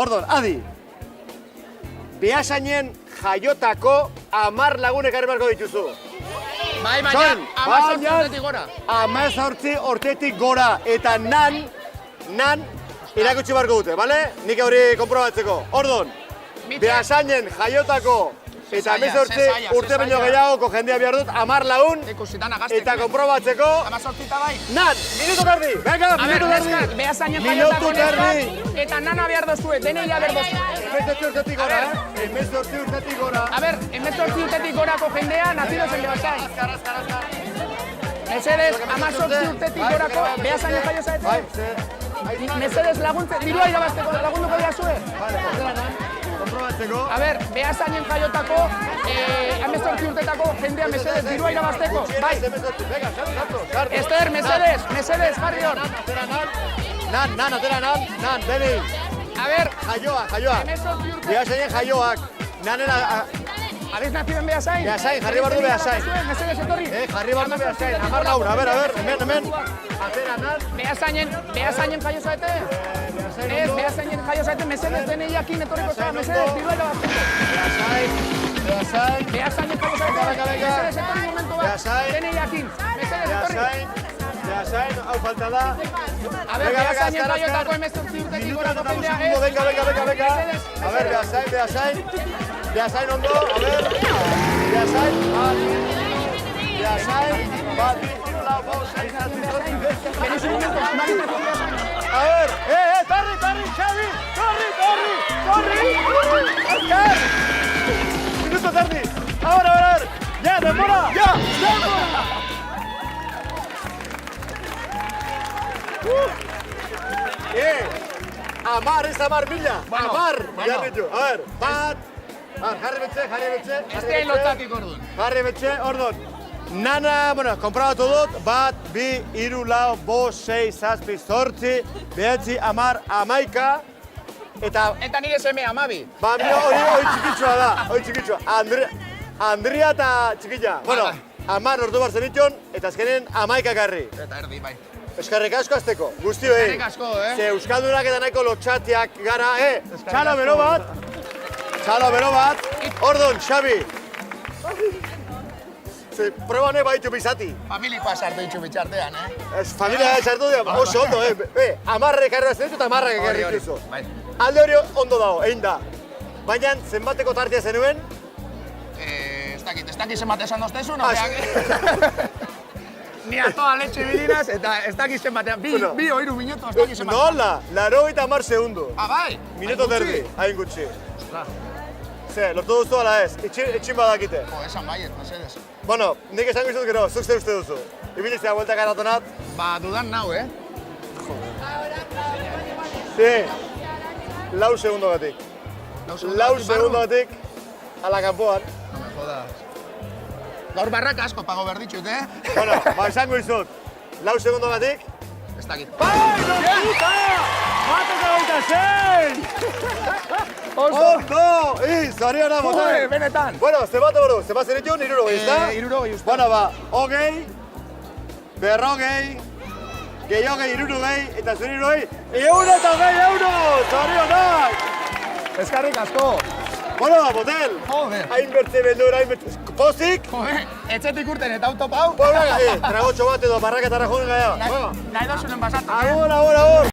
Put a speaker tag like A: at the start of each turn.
A: Ordon, adi. Beasainen jaiotako 10 lagunek arremarko dituzu.
B: Bai, baina 18 urtetik gora.
A: 18 urtetik gora. Eta nan irakutsi barko dute, bale? Nik hori konprobatzeko. Ordon, Beasainen jaiotako eta 18 urte baino gehiagoko jendea behar dut 10 lagun eta konprobatzeko
B: 18 bai.
A: nan, minutu terdi, venga, minutu terdi.
B: Beasainen jaiotako neskak eta nana behar dozue, deneia behar dozue.
A: 18 urtetik gora, 18 urtetik gora.
B: A ber, 18 urtetik gorako jendea nazido zen Beasain. Mesedez, 18 urtetik gorako Beasainen jaio zaete. Mesedez laguntze, dirua irabazteko lagunduko dira zue.
A: Komprobatzeko.
B: A ber, Beasainen jaiotako, 18 urtetako jendea mesedez dirua irabazteko. Bai. Ester, mesedez, jarri hor.
A: Nan, Beni.
B: A ber,
A: Jaioak. Beasainen jaioak. Nanera...
B: ¿habéis nacido en Beasain?
A: Beasain, jarri bardu Beasain.
B: Mesedez etorri.
A: Jarri bardu Beasain. 10 lagun, a ver, hemen. Atera, nan.
B: Beasainen jaio zaete? Ez, Beasainen jaio zaete, mesedez deneiakin etorriko zara, mesedez dirua irabazteko. Beasainen jaio zaete? Mesedez etorri momentu bat, deneiakin. Mesedez etorri.
A: Beasain, hau falta da.
B: A ver, Beasainen jaiotako 18 urtetik gorako jendea ez.
A: Venga. A ver, Beasain ondo, a ver. Beasain, bat, hiru, lau, bost, sei, zazpi, zortzi.
B: Benizu momentu, magitatzen Beasain.
A: A ver, tarri, Xavi, torri. Azkar. Minuto tardi. A ver. Ya, demora. Amar, ez 10 mila. Amar, jarritu. A ver, bat. Jarri betxe.
B: Este hain lotzatik orduan.
A: Jarri betxe, ordon. Nana, konprobatu dut, bat, bi, hiru, lau, bost, sei, zazpi, zortzi, 9, 10, 11, eta
B: nire seme, 12.
A: ba, hori txikitsua da, Andria eta txikilla. Bueno, 10 ordu bar zenitxon, eta azkenen 11 garri.
B: Eta erdi, bai.
A: Eskerrik asko azteko, guztioi.
B: Eskerrik asko,
A: Ze euskaldunak eta nahiko lotxatiak gara, Txalo bero bat. Ordon, Xabi. Ze, proba honek baditu bizati.
B: Familikoa sartu ditxu bitxartean,
A: Familia sartu dira, oso ondo, 10 ekarri ditu eta 10 ekarri dituzu. Alde hori ondo dago, egin da. Baina, zenbateko tartia zenuen?
B: Ez dakit zenbat esan doztezu, no? Ni a toda leche bilinaz, eta ez dakit zenbatean. Bi o hiru minutu, ez dakit zenbatean.
A: Nola, 90 segundu.
B: Bai?
A: Minuto terdi, hain gutxi. Ze, lortu duztu ala ez, etxin badakite.
B: Esan baiet, mesedez.
A: Bueno, nik esango izut gero, zuk ze uste duzu. Ibiliztea bueltak aratonat.
B: Ba, dudan nau,
A: Sí, 4 segundo batik. 4 segundo batik, ala kanpoan.
B: No me jodas. Gaur barraka asko pago behar ditut,
A: Bueno, ba, esango izut. 4 segundo batik.
B: Ez dakit.
A: Bai, puta! Mateko gaita 6! Ondo! Zoriona, botan!
B: Benetan!
A: Bueno, ze bat zenitxun, 60, ezta?
B: 60 uste.
A: Bueno, ba, 20, 40, gehiogei, 60, eta zuri 120 euro! Zorionak!
B: Eskarrik asko!
A: Bueno, botel!
B: Joder!
A: Hainbertze beldur, pozik!
B: Joder, etxetik urten eta autopau!
A: Tragotxo bat edo barraketara joan gara.
B: Nahi dozunen basatu,
A: Agur!